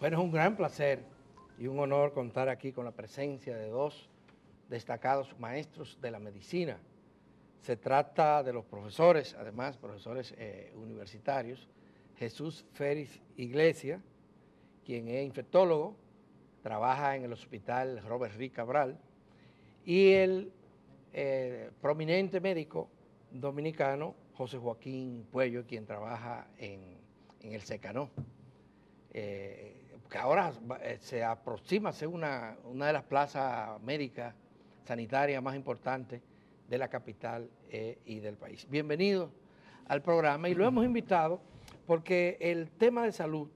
Bueno, es un gran placer y un honor contar aquí con la presencia de dos destacados maestros de la medicina. Se trata de los profesores, además profesores universitarios, Jesús Félix Iglesias, quien es infectólogo, trabaja en el hospital Robert Rick Cabral, y el prominente médico dominicano José Joaquín Puello, quien trabaja en el SECANO. Que ahora se aproxima a ser una de las plazas médicas sanitarias más importantes de la capital y del país. Bienvenidos al programa y lo hemos invitado porque el tema de salud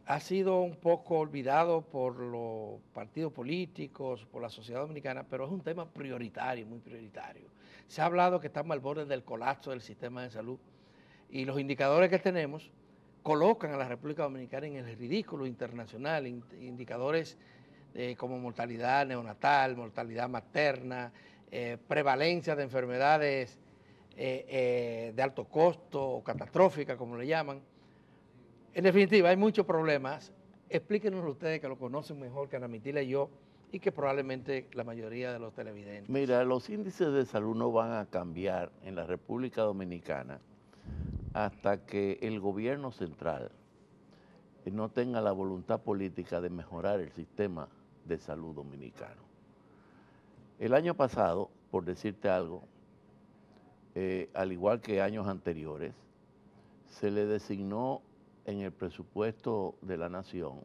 ha sido un poco olvidado por los partidos políticos, por la sociedad dominicana, pero es un tema prioritario, muy prioritario. Se ha hablado que estamos al borde del colapso del sistema de salud y los indicadores que tenemos colocan a la República Dominicana en el ridículo internacional, indicadores como mortalidad neonatal, mortalidad materna, prevalencia de enfermedades de alto costo o catastróficas, como le llaman. En definitiva, hay muchos problemas. Explíquenos ustedes que lo conocen mejor que Ana Mitila y yo, y que probablemente la mayoría de los televidentes. Mira, los índices de salud no van a cambiar en la República Dominicana hasta que el gobierno central no tenga la voluntad política de mejorar el sistema de salud dominicano. El año pasado, por decirte algo, al igual que años anteriores, se le designó en el presupuesto de la nación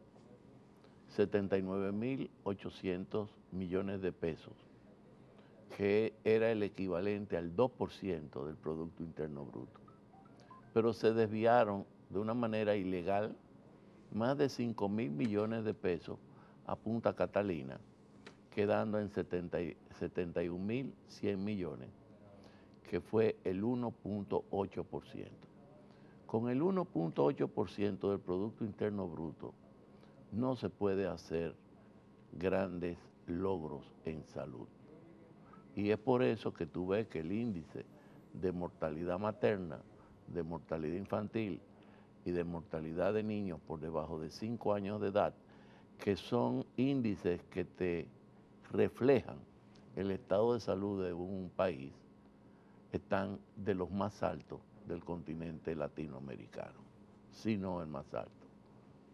79.800 millones de pesos, que era el equivalente al 2% del Producto Interno Bruto. Pero se desviaron de una manera ilegal más de 5.000 millones de pesos a Punta Catalina, quedando en 71.100 millones, que fue el 1.8%. Con el 1.8% del Producto Interno Bruto no se puede hacer grandes logros en salud. Y es por eso que tú ves que el índice de mortalidad materna, de mortalidad infantil y de mortalidad de niños por debajo de 5 años de edad, que son índices que te reflejan el estado de salud de un país, están de los más altos del continente latinoamericano, si no el más alto,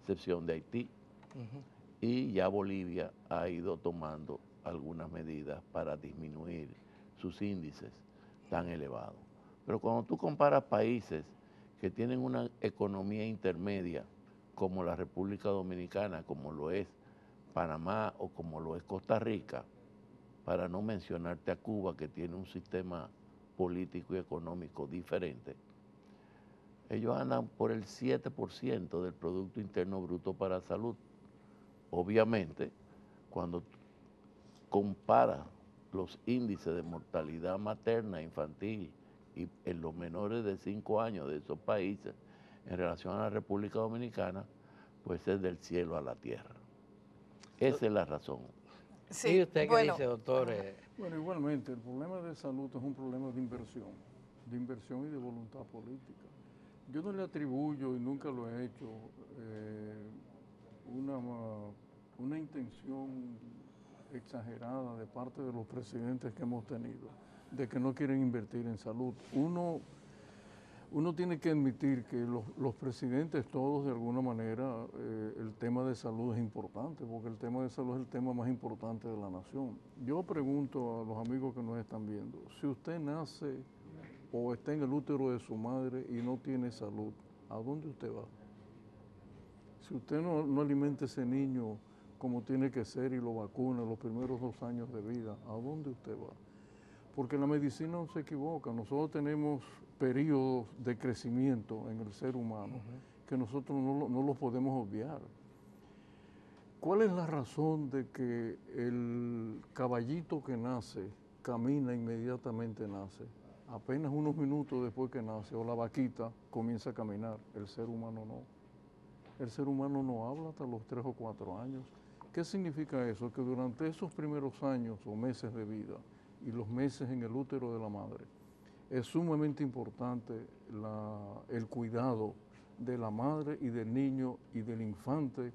excepción de Haití. Y ya Bolivia ha ido tomando algunas medidas para disminuir sus índices tan elevados. Pero cuando tú comparas países que tienen una economía intermedia, como la República Dominicana, como lo es Panamá o como lo es Costa Rica, para no mencionarte a Cuba, que tiene un sistema político y económico diferente, ellos andan por el 7% del Producto Interno Bruto para salud. Obviamente, cuando compara los índices de mortalidad materna, infantil y en los menores de 5 años de esos países en relación a la República Dominicana, pues es del cielo a la tierra. Esa es la razón. ¿Y Sí, usted qué bueno, dice, doctor? Bueno, igualmente, el problema de salud es un problema de inversión y de voluntad política. Yo no le atribuyo, y nunca lo he hecho, una intención exagerada de parte de los presidentes que hemos tenido, de que no quieren invertir en salud. Uno tiene que admitir que los presidentes todos, de alguna manera, el tema de salud es importante, porque el tema de salud es el tema más importante de la nación. Yo pregunto a los amigos que nos están viendo, si usted nace o está en el útero de su madre y no tiene salud, ¿a dónde usted va? Si usted no alimenta a ese niño como tiene que ser y lo vacuna los primeros 2 años de vida, ¿a dónde usted va? Porque la medicina no se equivoca. Nosotros tenemos periodos de crecimiento en el ser humano que nosotros no los podemos obviar. ¿Cuál es la razón de que el caballito que nace camina inmediatamente nace? Apenas unos minutos después que nace, o la vaquita comienza a caminar, el ser humano no. El ser humano no habla hasta los 3 o 4 años. ¿Qué significa eso? Que durante esos primeros años o meses de vida y los meses en el útero de la madre, es sumamente importante el cuidado de la madre y del niño y del infante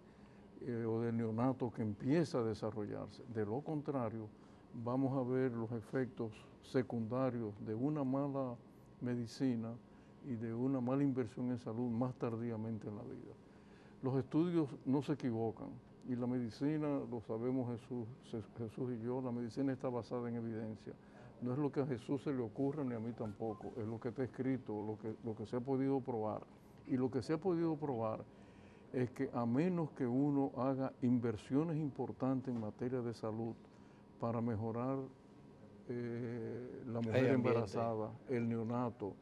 o del neonato que empieza a desarrollarse. De lo contrario, vamos a ver los efectos secundarios de una mala medicina y de una mala inversión en salud más tardíamente en la vida. Los estudios no se equivocan y la medicina, lo sabemos Jesús y yo, la medicina está basada en evidencia. No es lo que a Jesús se le ocurre ni a mí tampoco, es lo que está escrito, lo que se ha podido probar. Y lo que se ha podido probar es que a menos que uno haga inversiones importantes en materia de salud para mejorar la mujer embarazada, el neonato,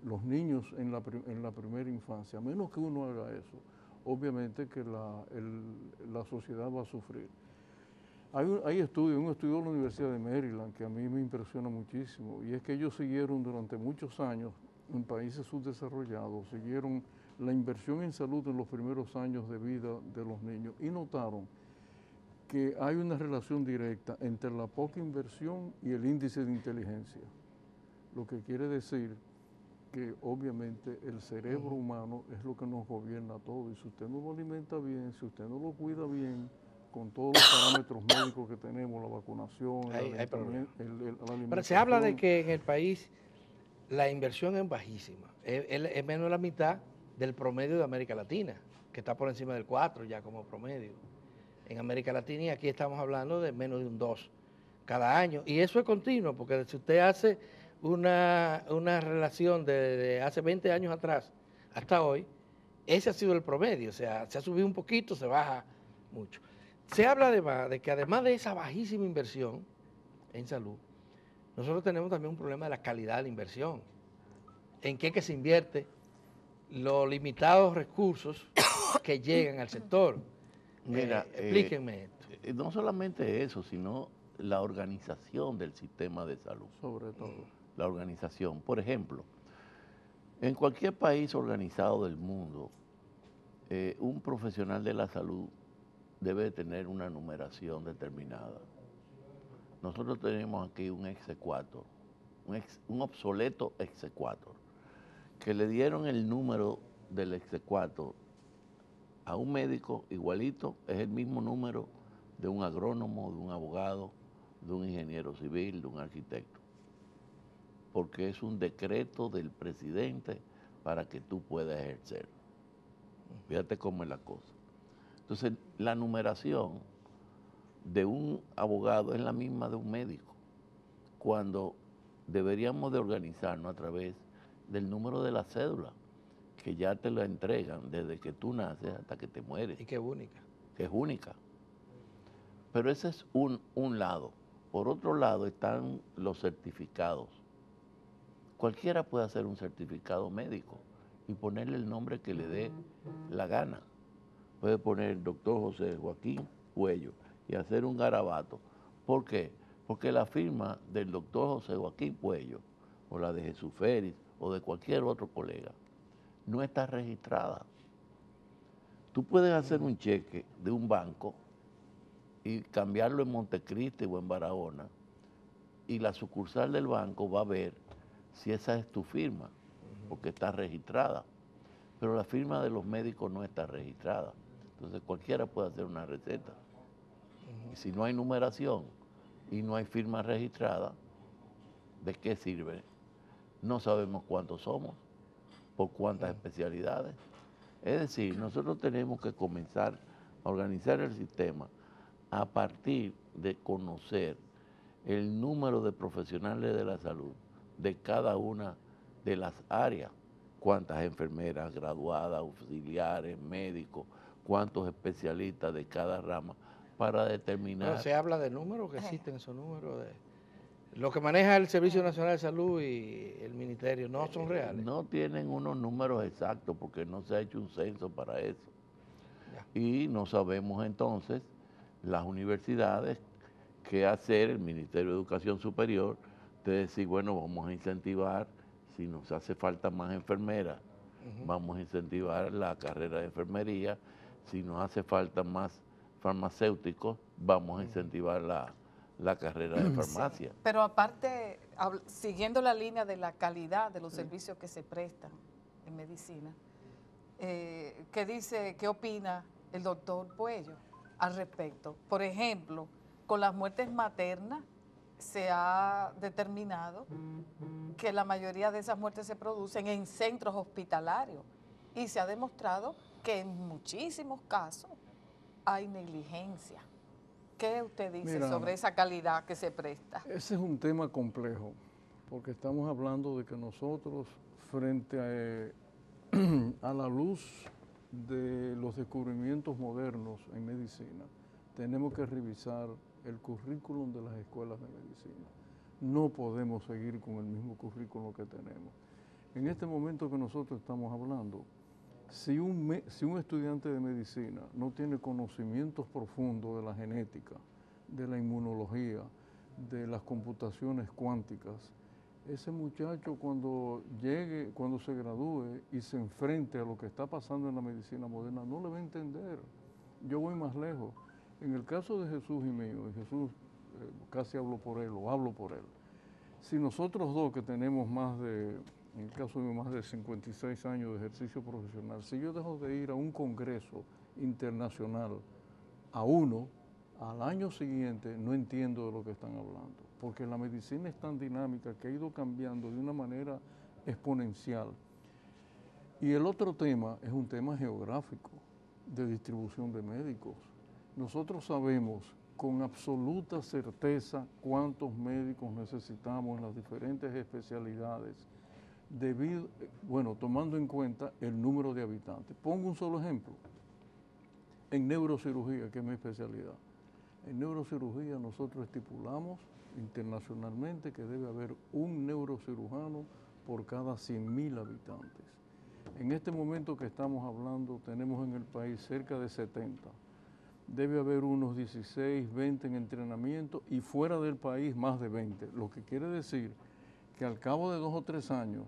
los niños en la primera infancia, a menos que uno haga eso, obviamente que la sociedad va a sufrir. Hay estudios, un estudio de la Universidad de Maryland que a mí me impresiona muchísimo, y es que ellos siguieron durante muchos años en países subdesarrollados, siguieron la inversión en salud en los primeros años de vida de los niños y notaron que hay una relación directa entre la poca inversión y el índice de inteligencia. Lo que quiere decir que obviamente el cerebro humano es lo que nos gobierna todo, y si usted no lo alimenta bien, si usted no lo cuida bien, con todos los parámetros médicos que tenemos, la vacunación, hay problemas. la alimentación. Pero se habla de que en el país la inversión es bajísima, es menos de la mitad del promedio de América Latina, que está por encima del 4 ya como promedio. En América Latina, y aquí estamos hablando de menos de un 2 cada año, y eso es continuo, porque si usted hace una relación de hace 20 años atrás hasta hoy, ese ha sido el promedio, o sea, se ha subido un poquito, se baja mucho. Se habla además de que además de esa bajísima inversión en salud, nosotros tenemos también un problema de la calidad de la inversión. ¿En qué que se invierte? Los limitados recursos que llegan al sector. Mira, explíquenme esto. No solamente eso, sino la organización del sistema de salud. Sobre todo. La organización. Por ejemplo, en cualquier país organizado del mundo, un profesional de la salud debe tener una numeración determinada. Nosotros tenemos aquí un exequatur, un obsoleto exequatur, que le dieron el número del exequatur a un médico igualito, es el mismo número de un agrónomo, de un abogado, de un ingeniero civil, de un arquitecto, porque es un decreto del presidente para que tú puedas ejercer. Fíjate cómo es la cosa. Entonces, la numeración de un abogado es la misma de un médico, cuando deberíamos de organizarnos a través del número de la cédula, que ya te la entregan desde que tú naces hasta que te mueres. Y que es única. Que es única. Pero ese es un lado. Por otro lado están los certificados. Cualquiera puede hacer un certificado médico y ponerle el nombre que le dé la gana. Puede poner doctor José Joaquín Puello y hacer un garabato. ¿Por qué? Porque la firma del doctor José Joaquín Puello, o la de Jesús Félix, o de cualquier otro colega, no está registrada. Tú puedes hacer un cheque de un banco y cambiarlo en Montecristi o en Barahona, y la sucursal del banco va a ver si esa es tu firma, porque está registrada. Pero la firma de los médicos no está registrada. Entonces cualquiera puede hacer una receta. Y si no hay numeración y no hay firma registrada, ¿de qué sirve? No sabemos cuántos somos, por cuántas especialidades. Es decir, nosotros tenemos que comenzar a organizar el sistema a partir de conocer el número de profesionales de la salud de cada una de las áreas, cuántas enfermeras graduadas, auxiliares, médicos, cuántos especialistas de cada rama, para determinar... Pero se habla de números, que existen esos números, lo que maneja el Servicio Nacional de Salud y el Ministerio, ¿no son reales? No tienen unos números exactos porque no se ha hecho un censo para eso. Ya. Y no sabemos entonces las universidades qué hacer, el Ministerio de Educación Superior, de decir, bueno, vamos a incentivar, si nos hace falta más enfermeras, vamos a incentivar la carrera de enfermería, si nos hace falta más farmacéuticos, vamos a incentivar la carrera de farmacia. Sí, pero aparte, siguiendo la línea de la calidad de los servicios que se prestan, en medicina, ¿qué dice, qué opina el doctor Puello al respecto? Por ejemplo, con las muertes maternas se ha determinado que la mayoría de esas muertes se producen en centros hospitalarios y se ha demostrado que en muchísimos casos hay negligencia. ¿Qué usted dice sobre esa calidad que se presta? Ese es un tema complejo, porque estamos hablando de que nosotros, frente a la luz de los descubrimientos modernos en medicina, tenemos que revisar el currículum de las escuelas de medicina. No podemos seguir con el mismo currículum que tenemos. En este momento que nosotros estamos hablando, si un estudiante de medicina no tiene conocimientos profundos de la genética, de la inmunología, de las computaciones cuánticas, ese muchacho cuando llegue, cuando se gradúe y se enfrente a lo que está pasando en la medicina moderna, no le va a entender. Yo voy más lejos. En el caso de Jesús y mío, y Jesús casi hablo por él o hablo por él, si nosotros dos que tenemos en el caso mío, más de 56 años de ejercicio profesional, si yo dejo de ir a un congreso internacional al año siguiente no entiendo de lo que están hablando, porque la medicina es tan dinámica que ha ido cambiando de una manera exponencial. Y el otro tema es un tema geográfico, de distribución de médicos. Nosotros sabemos con absoluta certeza cuántos médicos necesitamos en las diferentes especialidades, tomando en cuenta el número de habitantes. Pongo un solo ejemplo. En neurocirugía, que es mi especialidad. En neurocirugía nosotros estipulamos internacionalmente que debe haber un neurocirujano por cada 100.000 habitantes. En este momento que estamos hablando tenemos en el país cerca de 70. Debe haber unos 16, 20 en entrenamiento y fuera del país más de 20. Lo que quiere decir que al cabo de 2 o 3 años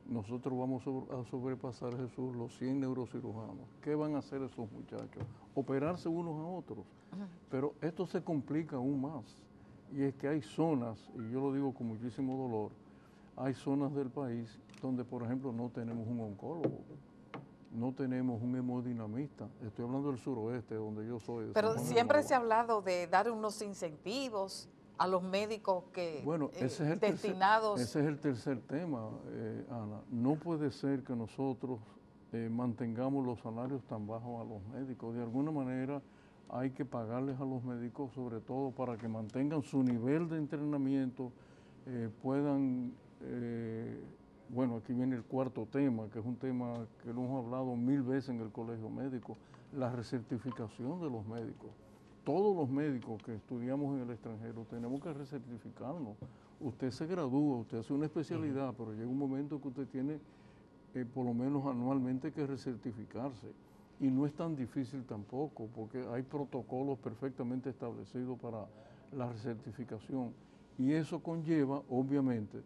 nosotros vamos a sobrepasar, Jesús, los 100 neurocirujanos. ¿Qué van a hacer esos muchachos? Operarse unos a otros. Pero esto se complica aún más. Y es que hay zonas, y yo lo digo con muchísimo dolor, hay zonas del país donde, por ejemplo, no tenemos un oncólogo, no tenemos un hemodinamista. Estoy hablando del suroeste, donde yo soy. Pero siempre se ha hablado de dar unos incentivos a los médicos que destinados... Ese es el tercer tema, Ana. No puede ser que nosotros mantengamos los salarios tan bajos a los médicos. De alguna manera hay que pagarles a los médicos, sobre todo para que mantengan su nivel de entrenamiento, puedan... aquí viene el cuarto tema, que es un tema que lo hemos hablado 1000 veces en el colegio médico, la recertificación de los médicos. Todos los médicos que estudiamos en el extranjero tenemos que recertificarnos. Usted se gradúa, usted hace una especialidad, pero llega un momento que usted tiene por lo menos anualmente que recertificarse. Y no es tan difícil tampoco, porque hay protocolos perfectamente establecidos para la recertificación. Y eso conlleva, obviamente,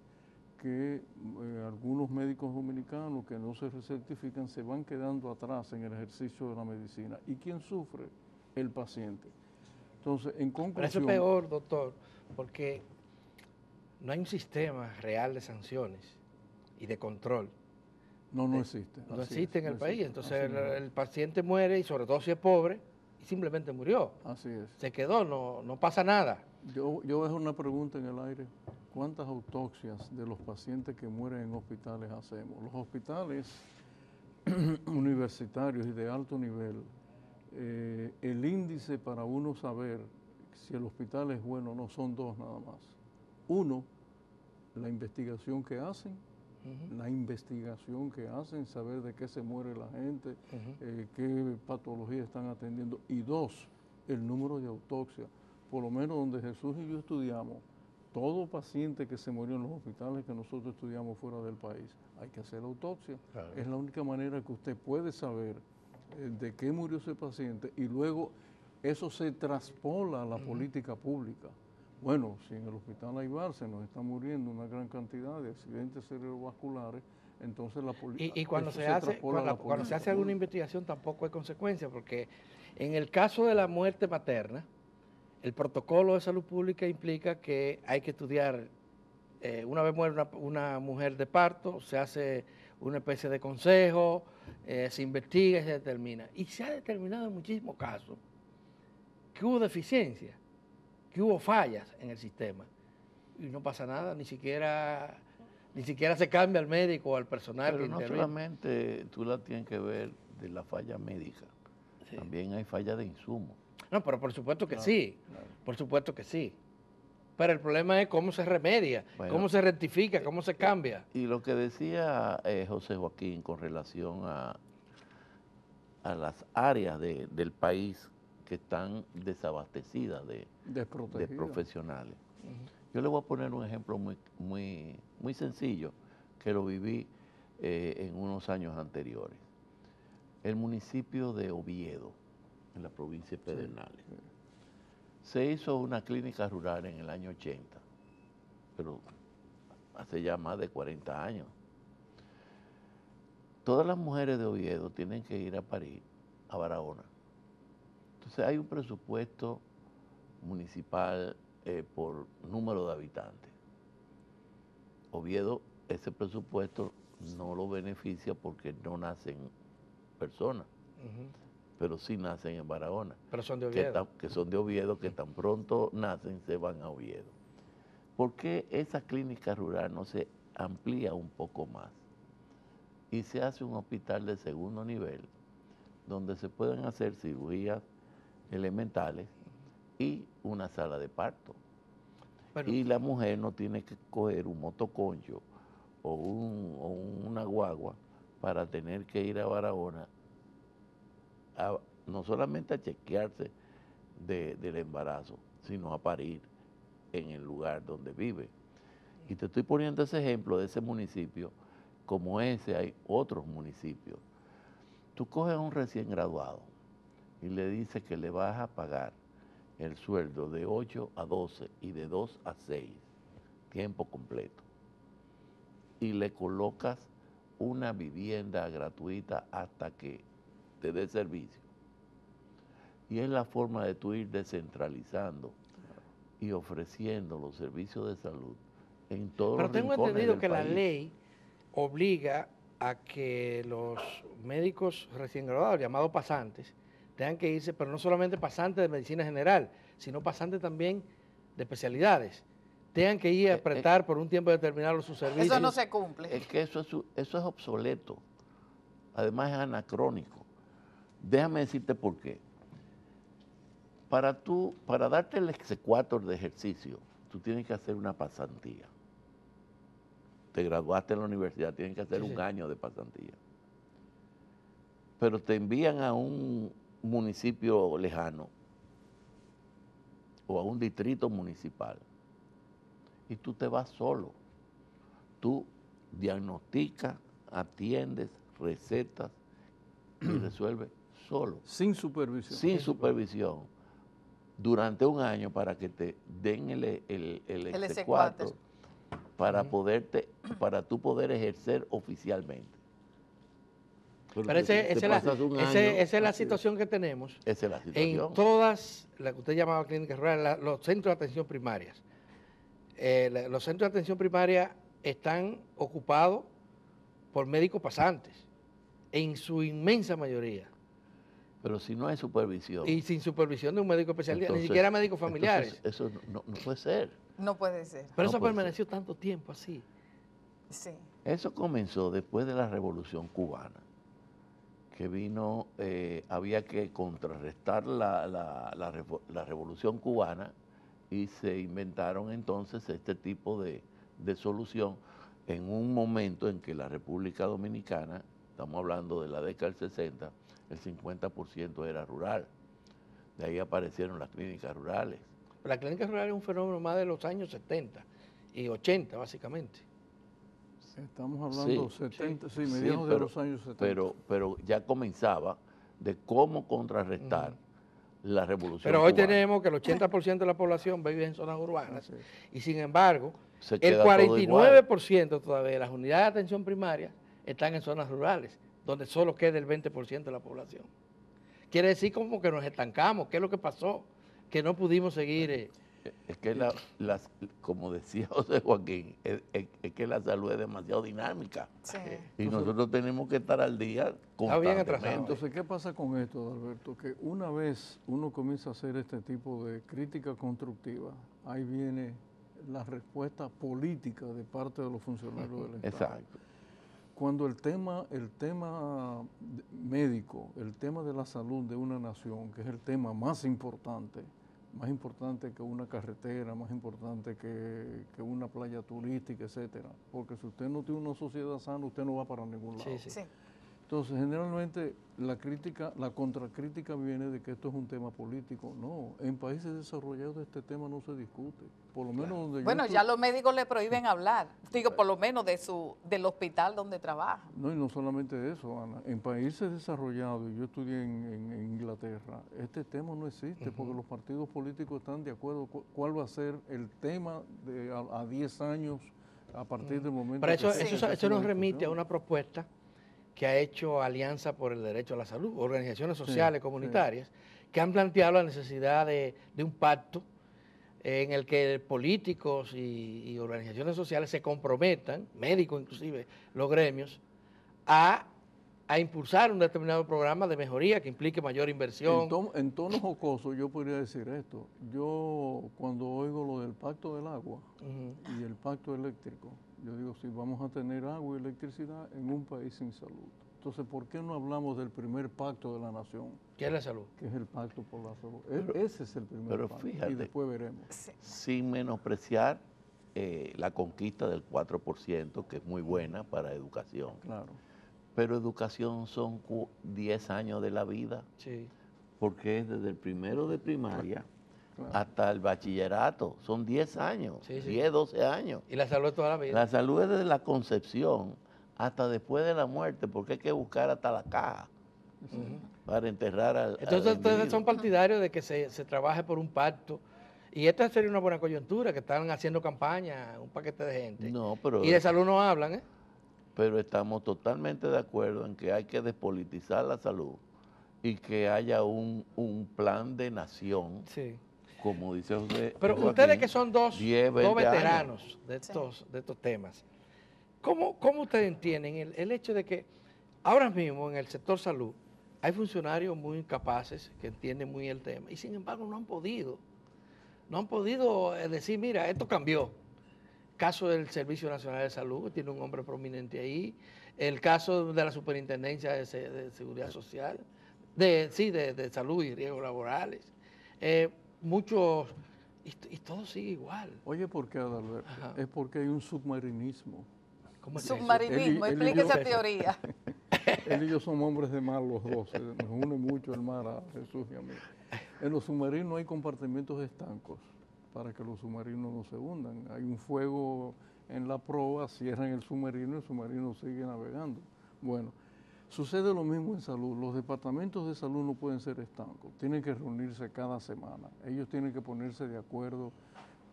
que algunos médicos dominicanos que no se recertifican se van quedando atrás en el ejercicio de la medicina. ¿Y quién sufre? El paciente. Entonces, en conclusión... Pero eso es peor, doctor, porque no hay un sistema real de sanciones y de control. No existe. No existe en el país. Entonces el paciente muere, y sobre todo si es pobre, y simplemente murió. Así es. Se quedó, no pasa nada. Yo dejo una pregunta en el aire. ¿Cuántas autopsias de los pacientes que mueren en hospitales hacemos? Los hospitales universitarios y de alto nivel, el índice para uno saber si el hospital es bueno o no son dos nada más. Uno, la investigación que hacen, saber de qué se muere la gente, qué patología están atendiendo. Y dos, el número de autopsias. Por lo menos donde Jesús y yo estudiamos, todo paciente que se murió en los hospitales que nosotros estudiamos fuera del país, hay que hacer autopsia. Claro. Es la única manera que usted puede saber de qué murió ese paciente y luego eso se traspola a la política pública. Bueno, si en el hospital Aybar se nos está muriendo una gran cantidad de accidentes cerebrovasculares, entonces la política... Y cuando se hace alguna investigación tampoco hay consecuencias, porque en el caso de la muerte materna, el protocolo de salud pública implica que hay que estudiar, una vez muere una mujer de parto, se hace una especie de consejo, se investiga y se determina. Y se ha determinado en muchísimos casos que hubo deficiencias, que hubo fallas en el sistema. Y no pasa nada, ni siquiera se cambia al médico o al personal Pero que no interviene. solamente tú la tienes que ver de la falla médica, Sí. también hay falla de insumos. No, pero por supuesto que sí, por supuesto que sí. Pero el problema es cómo se remedia, Bueno, cómo se rectifica, cómo se cambia. Y lo que decía José Joaquín con relación a las áreas del país que están desabastecidas de Desprotegido. profesionales. Yo le voy a poner un ejemplo muy sencillo que lo viví en unos años anteriores. El municipio de Oviedo, en la provincia de Pedernales. Se hizo una clínica rural en el año 80, pero hace ya más de 40 años. Todas las mujeres de Oviedo tienen que ir a parir a Barahona. Entonces hay un presupuesto municipal por número de habitantes. Oviedo, ese presupuesto no lo beneficia porque no nacen personas, pero sí nacen en Barahona. Pero son de Oviedo. Que son de Oviedo, que tan pronto nacen se van a Oviedo. ¿Por qué esa clínica rural no se amplía un poco más y se hace un hospital de segundo nivel donde se pueden hacer cirugías elementales y una sala de parto? Pero, Y la mujer no tiene que coger un motoconcho o una guagua para tener que ir a Barahona no solamente a chequearse del embarazo, sino a parir en el lugar donde vive. Y te estoy poniendo ese ejemplo de ese municipio, como ese hay otros municipios. Tú coges a un recién graduado y le dices que le vas a pagar el sueldo de 8 a 12 y de 2 a 6, tiempo completo. Y le colocas una vivienda gratuita hasta que te dé servicio. Y es la forma de tú ir descentralizando y ofreciendo los servicios de salud en todos pero los tengo rincones entendido del que la país. ley obliga a que los médicos recién graduados, llamados pasantes, tengan que irse, pero no solamente pasantes de medicina general, sino pasantes también de especialidades. Tengan que ir a prestar por un tiempo determinado sus servicios. Eso no se cumple. Es que eso es obsoleto. Además es anacrónico. Déjame decirte por qué. Para darte el exequatur de ejercicio, tú tienes que hacer una pasantía. Te graduaste en la universidad, tienes que hacer un año de pasantía. Pero te envían a un municipio lejano o a un distrito municipal y tú te vas solo. Tú diagnosticas, atiendes, recetas y resuelves solo. Sin supervisión. Sin supervisión. Durante un año para que te den el exequatur para tú poder ejercer oficialmente. Pero esa es la situación que tenemos Esa es la situación. en todas, la que usted llamaba clínicas rurales, los centros de atención primarias. Los centros de atención primaria están ocupados por médicos pasantes, en su inmensa mayoría. Pero si no hay supervisión. Y sin supervisión de un médico especialista, entonces, ni siquiera médicos familiares. Eso no puede ser. No puede ser. Pero no eso puede permaneció tanto tiempo así. Sí. Eso comenzó después de la Revolución Cubana, que vino, había que contrarrestar la Revolución Cubana y se inventaron entonces este tipo de solución en un momento en que la República Dominicana, estamos hablando de la década del 60, el 50% era rural. De ahí aparecieron las clínicas rurales. La clínica rural es un fenómeno más de los años 70 y 80, básicamente. Estamos hablando Sí, 70, sí, mediados de los años 70. Pero ya comenzaba de cómo contrarrestar la revolución Pero hoy cubana. tenemos que el 80% de la población vive en zonas urbanas y sin embargo Se el queda todo igual. 49% todavía de las unidades de atención primaria están en zonas rurales, donde solo queda el 20% de la población. Quiere decir como que nos estancamos. ¿Qué es lo que pasó? Que no pudimos seguir Es que, como decía José Joaquín, es que la salud es demasiado dinámica. Sí. Y nosotros tenemos que estar al día constantemente. Entonces, ¿qué pasa con esto, Alberto? Que una vez uno comienza a hacer este tipo de crítica constructiva, ahí viene la respuesta política de parte de los funcionarios del Estado. Exacto. Cuando el tema médico, el tema de la salud de una nación, que es el tema más importante que una carretera, más importante que una playa turística, etcétera, porque si usted no tiene una sociedad sana, usted no va para ningún lado. Sí. Entonces, generalmente la contracrítica viene de que esto es un tema político. No, en países desarrollados este tema no se discute. Por lo menos donde bueno, ya los médicos le prohíben hablar. Digo, por lo menos del hospital donde trabaja. No, y no solamente eso, Ana. En países desarrollados, y yo estudié en Inglaterra, este tema no existe porque los partidos políticos están de acuerdo cuál va a ser el tema a 10 años a partir del momento. Pero eso nos remite a una propuesta que ha hecho Alianza por el Derecho a la Salud, organizaciones sociales, comunitarias, que han planteado la necesidad de un pacto en el que políticos y organizaciones sociales se comprometan, médicos inclusive, los gremios, a impulsar un determinado programa de mejoría que implique mayor inversión. En tono jocoso yo podría decir esto. Yo cuando oigo lo del pacto del agua y el pacto eléctrico, yo digo, sí, vamos a tener agua y electricidad en un país sin salud. Entonces, ¿por qué no hablamos del primer pacto de la nación? ¿Qué es la salud? Que es el pacto por la salud. Ese es el primer pacto. Fíjate, y después veremos. Sin menospreciar la conquista del 4%, que es muy buena para educación. Claro. Pero educación son 10 años de la vida. Sí. Porque es desde el primero de primaria hasta el bachillerato. Son 10 años, 10, 12 años. Y la salud es toda la vida. La salud es desde la concepción hasta después de la muerte, porque hay que buscar hasta la caja para enterrar al Entonces ustedes individuo. son partidarios de que se trabaje por un pacto. Y esta sería una buena coyuntura, que están haciendo campaña, un paquete de gente. No, pero y de salud no hablan, ¿eh? Pero estamos totalmente de acuerdo en que hay que despolitizar la salud y que haya un plan de nación. Sí. Como dice José. Pero Joaquín, ustedes que son dos 10, 20 veteranos años. de estos temas, ¿cómo ustedes entienden el hecho de que ahora mismo en el sector salud hay funcionarios muy capaces que entienden muy el tema y sin embargo no han podido decir, mira, esto cambió? Caso del Servicio Nacional de Salud, que tiene un hombre prominente ahí, el caso de la Superintendencia de Seguridad Social, de Salud y Riesgos Laborales, muchos, y todo sigue igual. Oye, ¿por qué, Adalberto? Es porque hay un submarinismo. ¿Cómo es Submarinismo, explique esa teoría. Él y yo somos hombres de mar los dos, nos une mucho el mar a Jesús y a mí. En los submarinos hay compartimientos estancos para que los submarinos no se hundan. Hay un fuego en la proa, cierran el submarino sigue navegando. Bueno, sucede lo mismo en salud. Los departamentos de salud no pueden ser estancos, tienen que reunirse cada semana. Ellos tienen que ponerse de acuerdo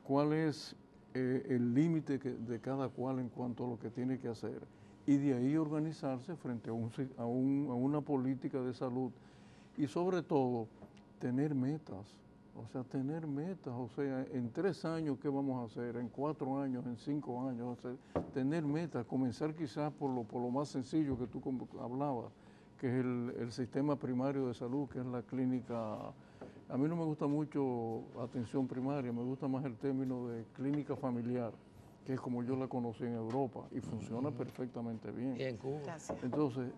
cuál es el límite de cada cual en cuanto a lo que tiene que hacer. Y de ahí organizarse frente a una política de salud y sobre todo tener metas. O sea, en 3 años, ¿qué vamos a hacer? En 4 años, en 5 años, tener metas, comenzar quizás por lo más sencillo que tú hablabas, que es el sistema primario de salud, que es la clínica. A mí no me gusta mucho atención primaria, me gusta más el término de clínica familiar, que es como yo la conocí en Europa y funciona perfectamente bien. Y en Cuba. Gracias. Entonces,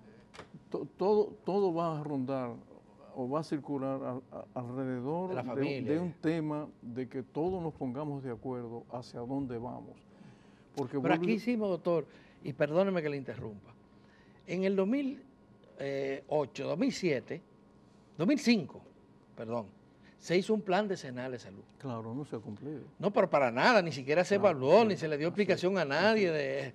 todo va a rondar o va a circular alrededor de un tema de que todos nos pongamos de acuerdo hacia dónde vamos. Porque pero aquí hicimos, doctor, y perdóneme que le interrumpa, en el 2008, 2007, 2005, perdón, se hizo un plan decenal de salud. Claro, no se ha cumplido. No, pero para nada, ni siquiera se evaluó, ni se le dio explicación a nadie.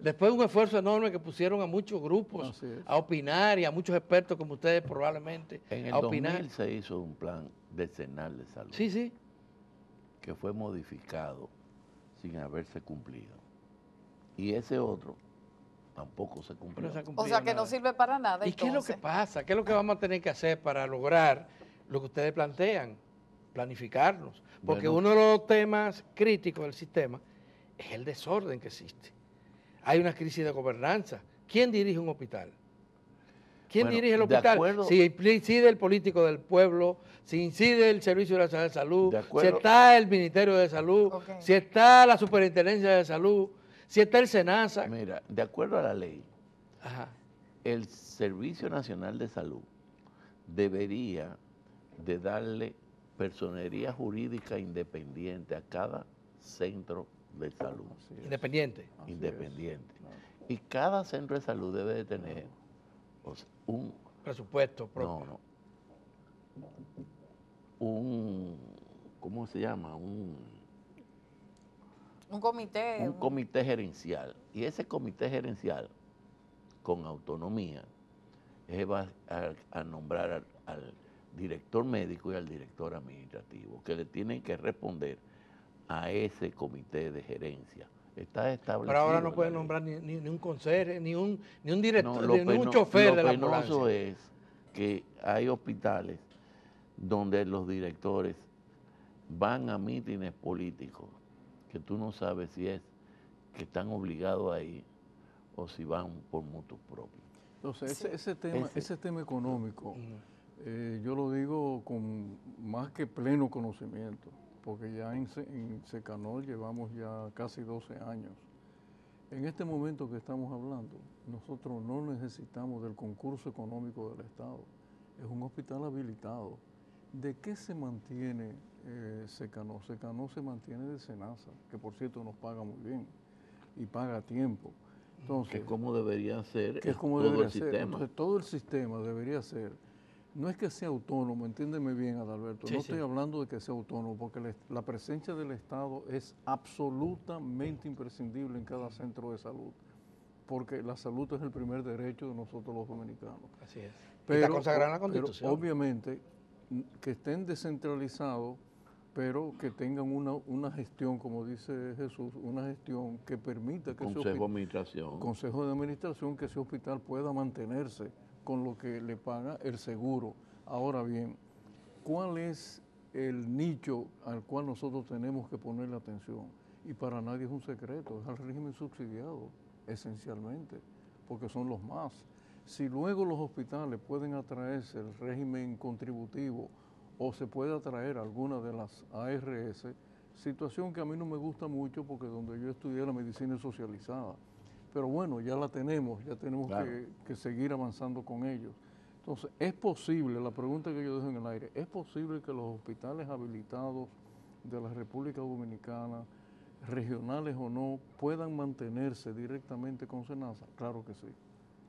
Después de un esfuerzo enorme que pusieron a muchos grupos a opinar y a muchos expertos como ustedes probablemente en el a opinar. 2000 se hizo un plan decenal de salud. Sí, sí. Que fue modificado sin haberse cumplido. Y ese otro tampoco se cumplió. No se ha cumplido O sea, que nada. no sirve para nada. ¿Y qué es lo que pasa? ¿Qué es lo que vamos a tener que hacer para lograr lo que ustedes plantean? planificarnos, porque Bueno. uno de los temas críticos del sistema es el desorden que existe. Hay una crisis de gobernanza. ¿Quién dirige un hospital? ¿Quién Bueno, dirige el de hospital? acuerdo- Si incide el político del pueblo, si incide el Servicio Nacional de Salud, De si acuerdo. está el Ministerio de Salud, Ok. si está la Superintendencia de Salud, si está el SENASA. Mira, de acuerdo a la ley, Ajá. el Servicio Nacional de Salud debería de darle personería jurídica independiente a cada centro de salud, Así es. Independiente. Así es, independiente. claro. Y cada centro de salud debe de tener un, Presupuesto propio. no, un, ¿cómo se llama? Un comité. Un comité gerencial. Y ese comité gerencial, con autonomía, va a nombrar al director médico y al director administrativo, que le tienen que responder a ese comité de gerencia. Está establecido. Pero ahora en no la pueden ley. nombrar ni un conserje, ni un director, No, ni un chofer de la Lo penoso ambulancia. es que hay hospitales donde los directores van a mítines políticos que tú no sabes si es que están obligados ahí o si van por mutuo propio. Entonces, Sí. ese tema económico, Ujú. yo lo digo con más que pleno conocimiento, porque ya en Secanol llevamos ya casi 12 años. En este momento que estamos hablando, nosotros no necesitamos del concurso económico del Estado. Es un hospital habilitado. ¿De qué se mantiene Secanol? Secanol se mantiene de SENASA, que por cierto nos paga muy bien y paga a tiempo. Entonces, Que es como debería ser que es como todo debería el ser. sistema. Entonces, todo el sistema debería ser. No es que sea autónomo, entiéndeme bien, Adalberto. Sí, No sí. estoy hablando de que sea autónomo, porque la presencia del Estado es absolutamente imprescindible en cada centro de salud, porque la salud es el primer derecho de nosotros los dominicanos. Así es. Y está consagrado en la pero Constitución. obviamente que estén descentralizados, pero que tengan una gestión, como dice Jesús, una gestión que permita que Consejo de Administración. Consejo de Administración, que ese hospital pueda mantenerse con lo que le paga el seguro. Ahora bien, ¿cuál es el nicho al cual nosotros tenemos que ponerle atención? Y para nadie es un secreto, es al régimen subsidiado, esencialmente, porque son los más. Si luego los hospitales pueden atraerse el régimen contributivo o se puede atraer alguna de las ARS, situación que a mí no me gusta mucho porque donde yo estudié la medicina es socializada. Pero bueno, ya la tenemos, ya tenemos Claro. que seguir avanzando con ellos. Entonces, es posible, la pregunta que yo dejo en el aire, ¿es posible que los hospitales habilitados de la República Dominicana, regionales o no, puedan mantenerse directamente con SENASA? Claro que sí,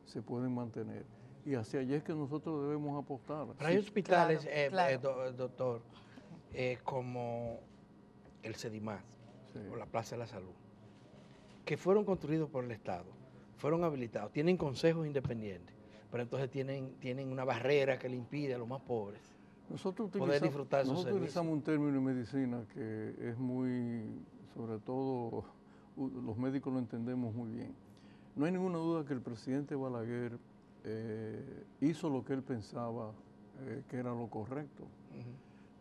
se pueden mantener. Y hacia allá es que nosotros debemos apostar. Pero hay Sí, hospitales, Claro. doctor, como el CEDIMAS sí. o la Plaza de la Salud, que fueron construidos por el Estado, fueron habilitados, tienen consejos independientes, pero entonces tienen una barrera que le impide a los más pobres Nosotros poder disfrutar de esos nosotros utilizamos servicios. un término en medicina que es muy, sobre todo los médicos lo entendemos muy bien. No hay ninguna duda que el presidente Balaguer hizo lo que él pensaba que era lo correcto, Ujú.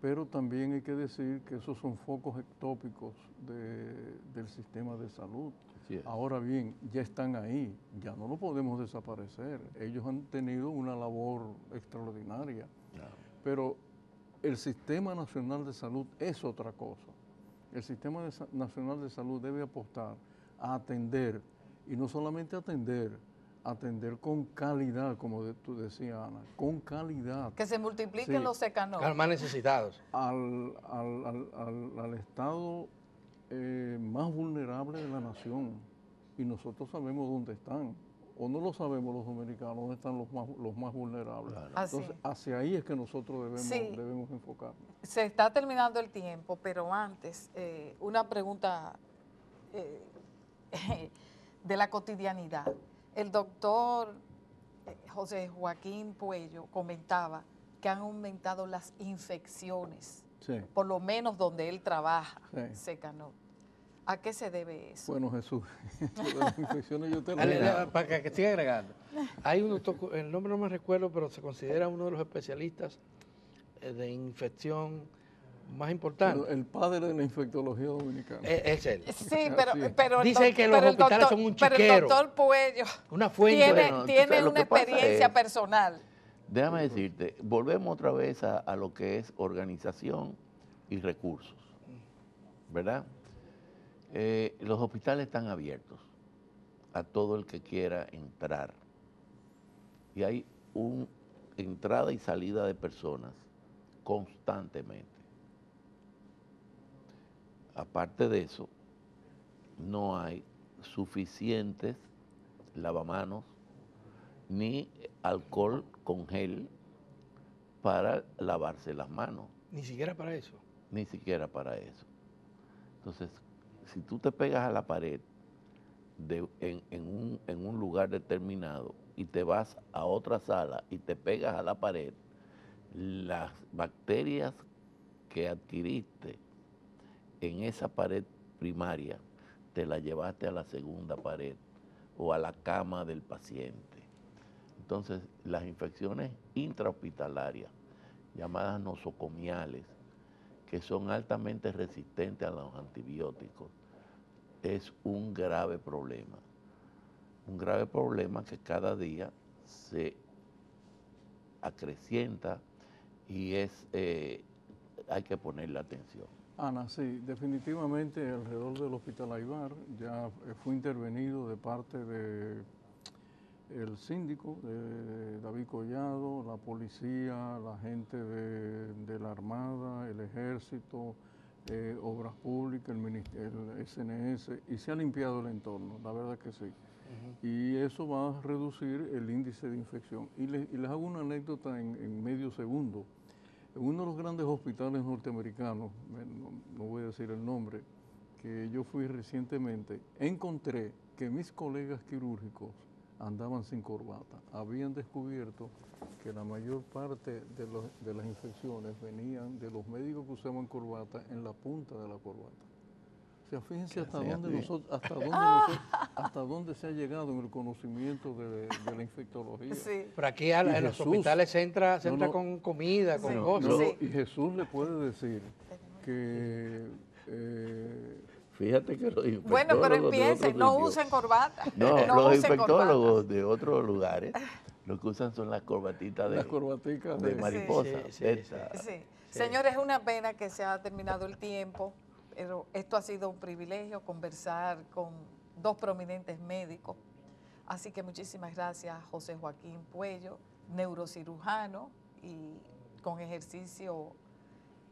pero también hay que decir que esos son focos ectópicos del sistema de salud. Así es. Ahora bien, ya están ahí, ya no lo podemos desaparecer. Ellos han tenido una labor extraordinaria. Claro. Pero el Sistema Nacional de Salud es otra cosa. El Sistema Nacional de Salud debe apostar a atender, y no solamente atender con calidad, como tú decías, Ana, con calidad Que se multipliquen Sí. los Secanol. A los más necesitados. al estado más vulnerable de la nación. Y nosotros sabemos dónde están. O no lo sabemos los dominicanos, dónde están los más vulnerables. Claro. Así. Entonces, hacia ahí es que nosotros Sí. debemos enfocarnos. Se está terminando el tiempo, pero antes, una pregunta de la cotidianidad. El doctor José Joaquín Puello comentaba que han aumentado las infecciones, Sí. por lo menos donde él trabaja, Sí. Secanol. ¿A qué se debe eso? Bueno, Jesús, de las infecciones yo te lo Dale, digo. para que siga agregando. Hay un doctor, el nombre no me recuerdo, pero se considera uno de los especialistas de infección más importante. El padre de la infectología dominicana. Es él. Sí, Así es. pero el Dicen que los pero el hospitales son un Pero el chiquero. doctor Puello Una fuente. tiene, Bueno, tú tiene sabes, lo una que pasa experiencia es- personal. Déjame decirte, volvemos otra vez a lo que es organización y recursos, ¿verdad? Los hospitales están abiertos a todo el que quiera entrar. Y hay una entrada y salida de personas constantemente. Aparte de eso, no hay suficientes lavamanos ni alcohol con gel para lavarse las manos, Ni siquiera para eso. ni siquiera para eso. Entonces, si tú te pegas a la pared en un lugar determinado y te vas a otra sala y te pegas a la pared, las bacterias que adquiriste en esa pared primaria te las llevaste a la segunda pared o a la cama del paciente. Entonces, las infecciones intrahospitalarias, llamadas nosocomiales, que son altamente resistentes a los antibióticos, es un grave problema. Un grave problema que cada día se acrecienta y hay que ponerle atención. Ana, sí, definitivamente alrededor del Hospital Aybar ya fue intervenido de parte de el síndico, de David Collado, la policía, la gente de la Armada, el Ejército, Obras Públicas, el SNS, y se ha limpiado el entorno, la verdad que sí. Y eso va a reducir el índice de infección. Y les hago una anécdota en medio segundo. En uno de los grandes hospitales norteamericanos, no voy a decir el nombre, que yo fui recientemente, encontré que mis colegas quirúrgicos andaban sin corbata. Habían descubierto que la mayor parte de las infecciones venían de los médicos que usaban corbata en la punta de la corbata. O sea, fíjense hasta dónde se ha llegado en el conocimiento de la infectología. Sí. Pero aquí en los hospitales se entra con comida, con cosas. Sí. Y Jesús le puede decir que Fíjate que los infectólogos Bueno, pero de otros empiecen, no sitios- usen corbata. No, no los usen infectólogos de otros lugares lo que usan son las corbatitas las corbaticas de de mariposa. Sí, esta. Sí. Señores, es una pena que se ha terminado el tiempo, pero esto ha sido un privilegio conversar con dos prominentes médicos. Así que muchísimas gracias, José Joaquín Puello, neurocirujano y con ejercicio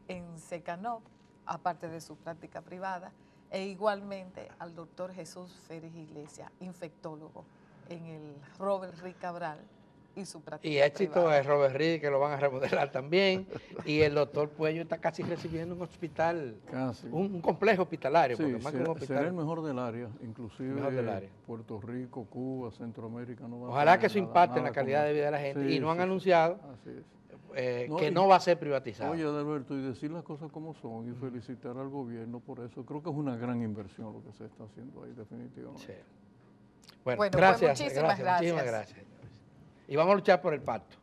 en Secanop, aparte de su práctica privada, e igualmente al doctor Jesús Férez Iglesias, infectólogo en el Robert Rick Cabral y su práctica Y éxito privada. es Robert Reed, que lo van a remodelar también. Y el doctor Puello está casi recibiendo un hospital, Casi. un complejo hospitalario. Sí, Porque más que un será hospital. el mejor del área, inclusive Mejor del área. Puerto Rico, Cuba, Centroamérica. No va a Ojalá tener que eso nada- impacte en nada la calidad como de vida de la eso. gente. Sí, Y no han sí, sí. anunciado Así es. que y- no va a ser privatizado. Oye, Adalberto, y decir las cosas como son y felicitar al gobierno por eso. Creo que es una gran inversión lo que se está haciendo ahí, definitivamente. Sí. Bueno, Bueno, pues gracias, muchísimas muchísimas gracias. gracias. Y vamos a luchar por el pacto.